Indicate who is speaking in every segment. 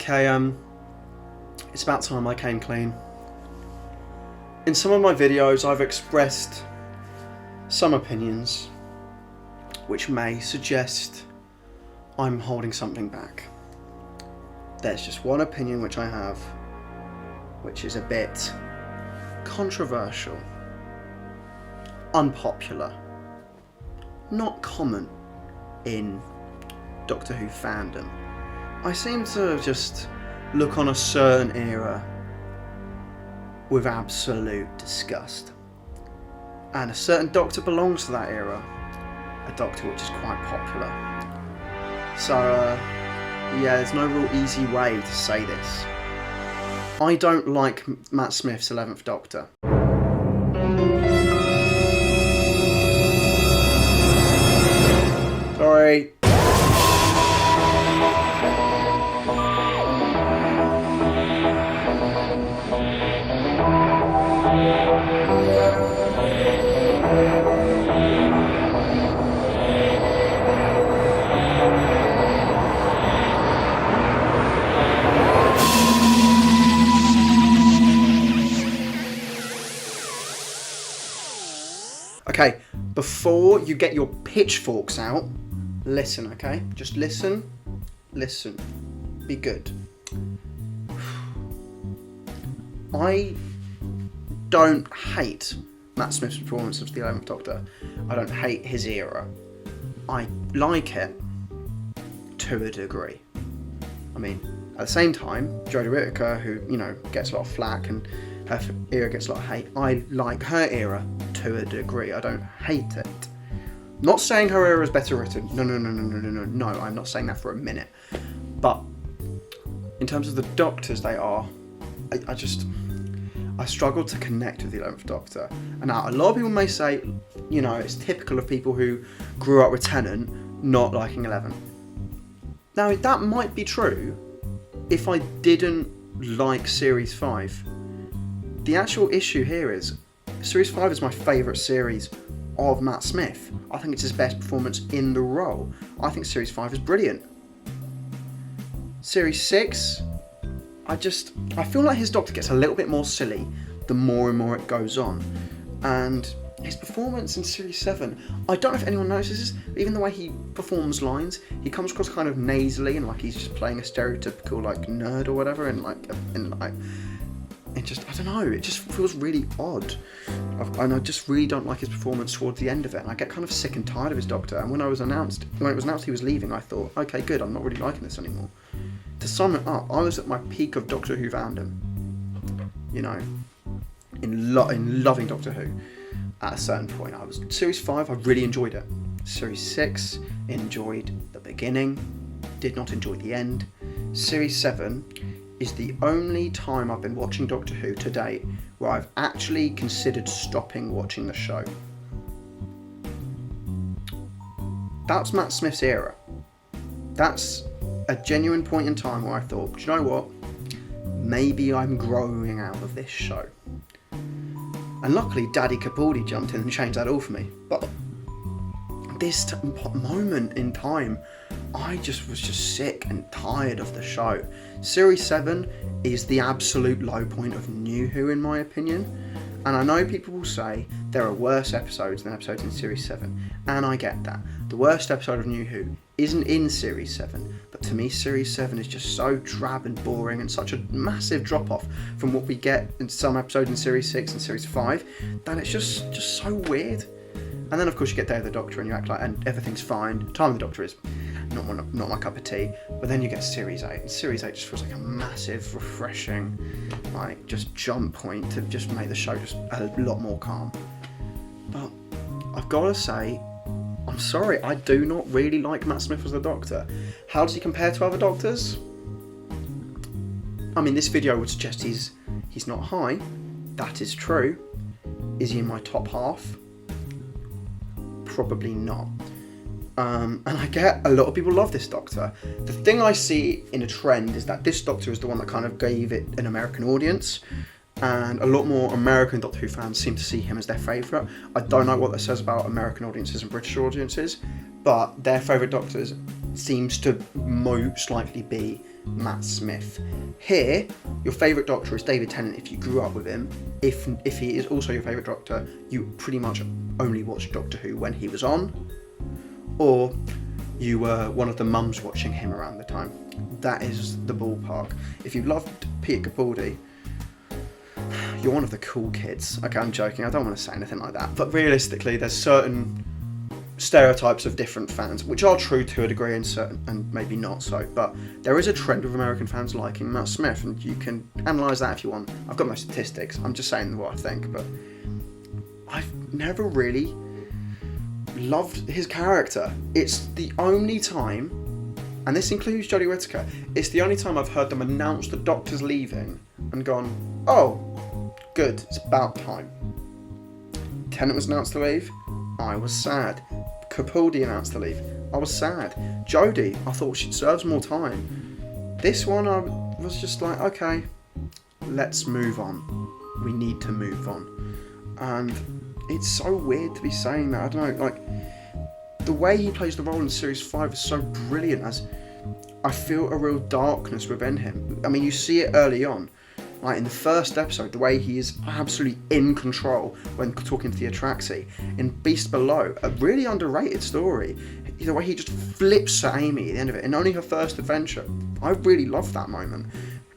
Speaker 1: Okay, it's about time I came clean. In some of my videos, I've expressed some opinions which may suggest I'm holding something back. There's just one opinion which I have, which is a bit controversial, unpopular, not common in Doctor Who fandom. I seem to just look on a certain era with absolute disgust. And a certain Doctor belongs to that era, a Doctor which is quite popular. So, yeah, there's no real easy way to say this. I don't like Matt Smith's 11th Doctor. Sorry. Okay, before you get your pitchforks out, listen, okay? Just listen, be good. I don't hate Matt Smith's performance of the 11th Doctor. I don't hate his era. I like it to a degree. I mean, at the same time, Jodie Whittaker, who, you know, gets a lot of flack and her era gets a lot of hate, I like her era to a degree. I don't hate it. Not saying her era is better written. No, I'm not saying that for a minute. But in terms of the Doctors they are, I struggle to connect with the 11th Doctor. And now, a lot of people may say, you know, it's typical of people who grew up with Tennant not liking 11. Now, that might be true if I didn't like Series 5. The actual issue here is, Series 5 is my favourite series of Matt Smith. I think it's his best performance in the role. I think Series 5 is brilliant. Series 6, I feel like his Doctor gets a little bit more silly the more and more it goes on. And his performance in Series 7, I don't know if anyone notices, even the way he performs lines, he comes across kind of nasally and like he's just playing a stereotypical like nerd or whatever, and it just, I don't know, it just feels really odd. And I just really don't like his performance towards the end of it. And I get kind of sick and tired of his Doctor. And when it was announced he was leaving, I thought, okay, good, I'm not really liking this anymore. To sum it up, I was at my peak of Doctor Who fandom. You know, in loving Doctor Who. At a certain point, Series 5, I really enjoyed it. Series 6, enjoyed the beginning, did not enjoy the end. Series 7 is the only time I've been watching Doctor Who to date where I've actually considered stopping watching the show. That's Matt Smith's era. That's a genuine point in time where I thought, do you know what? Maybe I'm growing out of this show. And luckily, Daddy Capaldi jumped in and changed that all for me. But this moment in time, I was just sick and tired of the show. Series 7 is the absolute low point of New Who, in my opinion. And I know people will say there are worse episodes than episodes in Series 7. And I get that. The worst episode of New Who isn't in Series 7. But to me, Series 7 is just so drab and boring and such a massive drop-off from what we get in some episodes in Series 6 and Series 5 that it's just so weird. And then, of course, you get Day of the Doctor and you act like and everything's fine. Time of the Doctor is not my cup of tea. But then you get Series 8. And Series 8 just feels like a massive, refreshing, like, just jump point to just make the show just a lot more calm. But I've got to say, I'm sorry, I do not really like Matt Smith as the Doctor. How does he compare to other Doctors? I mean, this video would suggest he's not high. That is true. Is he in my top half? Probably not. And I get a lot of people love this Doctor. The thing I see in a trend is that this Doctor is the one that kind of gave it an American audience, and a lot more American Doctor Who fans seem to see him as their favourite. I don't know what that says about American audiences and British audiences, but their favourite Doctors seems to most likely be Matt Smith. Here, your favourite Doctor is David Tennant if you grew up with him. If he is also your favourite Doctor, you pretty much only watched Doctor Who when he was on, or you were one of the mums watching him around the time. That is the ballpark. If you loved Peter Capaldi, you're one of the cool kids. Okay, I'm joking, I don't want to say anything like that, but realistically there's certain stereotypes of different fans, which are true to a degree and certain, and maybe not so, but there is a trend of American fans liking Matt Smith, and you can analyse that if you want. I've got no statistics, I'm just saying what I think, but I've never really loved his character. It's the only time, and this includes Jodie Whittaker, it's the only time I've heard them announce the Doctor's leaving and gone, oh, good, it's about time. Tennant was announced to leave, I was sad. Capaldi announced to leave, I was sad. Jodie, I thought she deserves more time. This one, I was just like, okay, let's move on. We need to move on. And it's so weird to be saying that. I don't know, like, the way he plays the role in Series 5 is so brilliant, as I feel a real darkness within him. I mean, you see it early on. Like in the first episode, the way he is absolutely in control when talking to the Atraxi. In Beast Below, a really underrated story, the way he just flips at Amy at the end of it, in only her first adventure. I really loved that moment.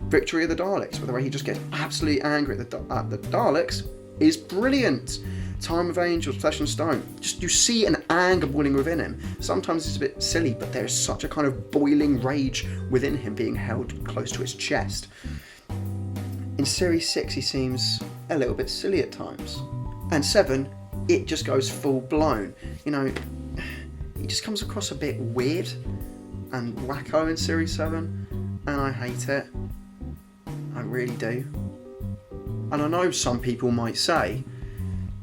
Speaker 1: Victory of the Daleks, where the way he just gets absolutely angry at the Daleks is brilliant. Time of Angels, Flesh and Stone. Just, you see an anger boiling within him. Sometimes it's a bit silly, but there's such a kind of boiling rage within him being held close to his chest. In Series 6, he seems a little bit silly at times. And 7, it just goes full blown. You know, he just comes across a bit weird and wacko in Series 7, and I hate it. I really do. And I know some people might say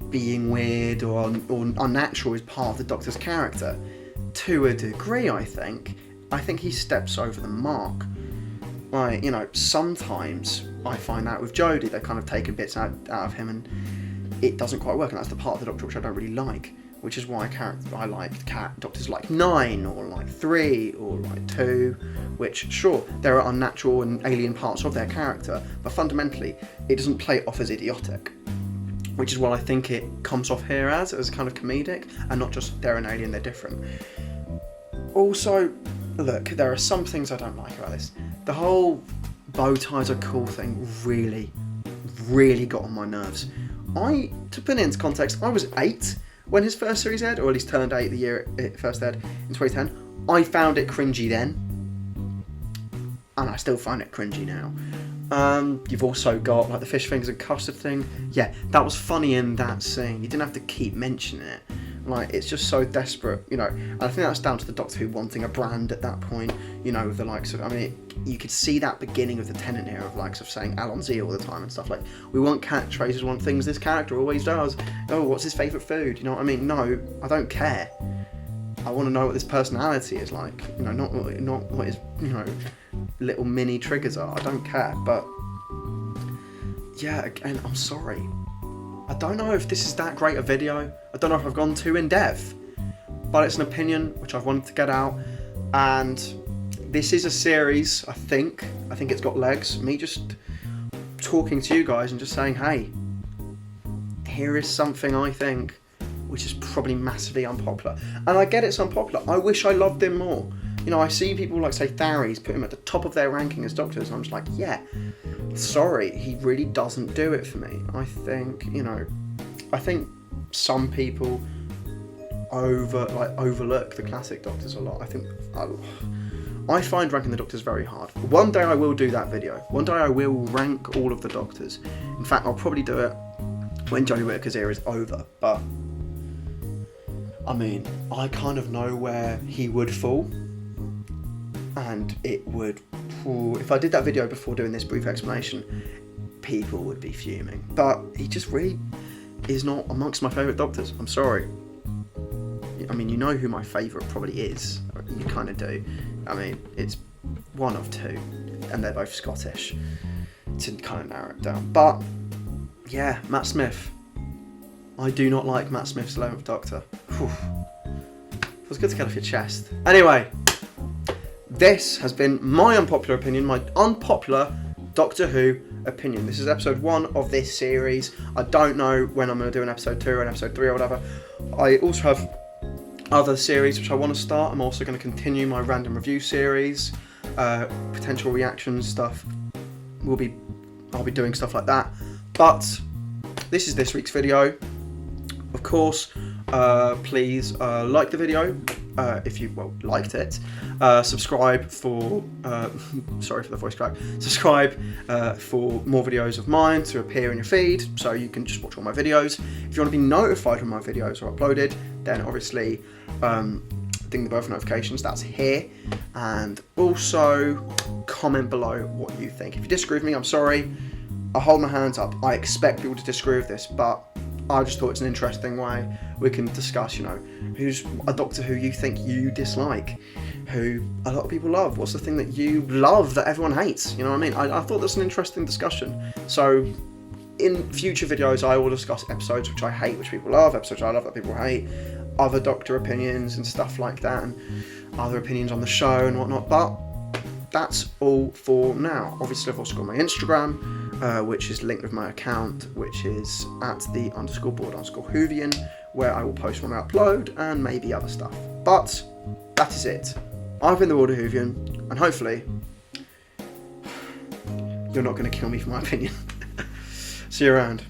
Speaker 1: being weird or unnatural is part of the Doctor's character. To a degree, I think he steps over the mark. Like, you know, sometimes I find that with Jodie, they've kind of taken bits out of him and it doesn't quite work, and that's the part of the Doctor which I don't really like, which is why I like Doctors like 9 or like 3 or like 2, which, sure, there are unnatural and alien parts of their character, but fundamentally it doesn't play off as idiotic, which is what I think it comes off here as kind of comedic, and not just they're an alien, they're different. Also, look, there are some things I don't like about this. The whole bow ties are cool thing really, really got on my nerves. To put it into context, I was 8 when his first series aired, or at least turned 8 the year it first aired in 2010. I found it cringy then, and I still find it cringy now. You've also got like the fish fingers and custard thing. Yeah, that was funny in that scene. You didn't have to keep mentioning it. Like, it's just so desperate, you know. And I think that's down to the Doctor Who wanting a brand at that point, you know, with the likes of, I mean, you could see that beginning of the Tennant era of likes of saying Alonzi all the time and stuff like, we want catchphrases, we want things this character always does. Oh, what's his favourite food? You know what I mean? No, I don't care. I want to know what this personality is like, you know, not what his, you know, little mini triggers are. I don't care, but yeah, again, I'm sorry. I don't know if this is that great a video. I don't know if I've gone too in depth, but it's an opinion which I've wanted to get out, and this is a series. I think it's got legs. Me just talking to you guys and just saying, hey, here is something I think which is probably massively unpopular, and I get it's unpopular. I wish I loved him more. You know, I see people like, say, Tharies put him at the top of their ranking as Doctors, and I'm just like, yeah, sorry, he really doesn't do it for me. I think some people overlook the classic Doctors a lot. I find ranking the Doctors very hard. One day I will do that video. One day I will rank all of the Doctors. In fact, I'll probably do it when Jodie Whittaker's era is over, but I mean, I kind of know where he would fall, and it would, if I did that video before doing this brief explanation, people would be fuming. But he just really is not amongst my favourite Doctors. I'm sorry. I mean, you know who my favourite probably is. You kind of do. I mean, it's one of 2, and they're both Scottish, to kind of narrow it down. But yeah, Matt Smith. I do not like Matt Smith's 11th Doctor. Whew. It was good to get off your chest. Anyway, this has been my unpopular opinion, my unpopular Doctor Who opinion. This is episode 1 of this series. I don't know when I'm going to do an episode 2 or an episode 3 or whatever. I also have other series which I want to start. I'm also going to continue my random review series, potential reactions stuff. I'll be doing stuff like that. But this is this week's video. Of course, please like the video if you liked it. Subscribe for sorry for the voice crack. Subscribe for more videos of mine to appear in your feed, so you can just watch all my videos. If you want to be notified when my videos are uploaded, then obviously ding the bell for notifications. That's here, and also comment below what you think. If you disagree with me, I'm sorry. I hold my hands up. I expect people to disagree with this, but I just thought it's an interesting way we can discuss, you know, who's a Doctor Who you think you dislike, who a lot of people love. What's the thing that you love that everyone hates? You know what I mean? I thought that's an interesting discussion. So in future videos, I will discuss episodes which I hate, which people love, episodes I love that people hate, other Doctor opinions and stuff like that, and other opinions on the show and whatnot. But that's all for now. Obviously, I've also got my Instagram, which is linked with my account, which is at @the_board_Whovian, where I will post when I upload and maybe other stuff. But that is it. I've been the Board Whovian, and hopefully you're not going to kill me for my opinion. See you around.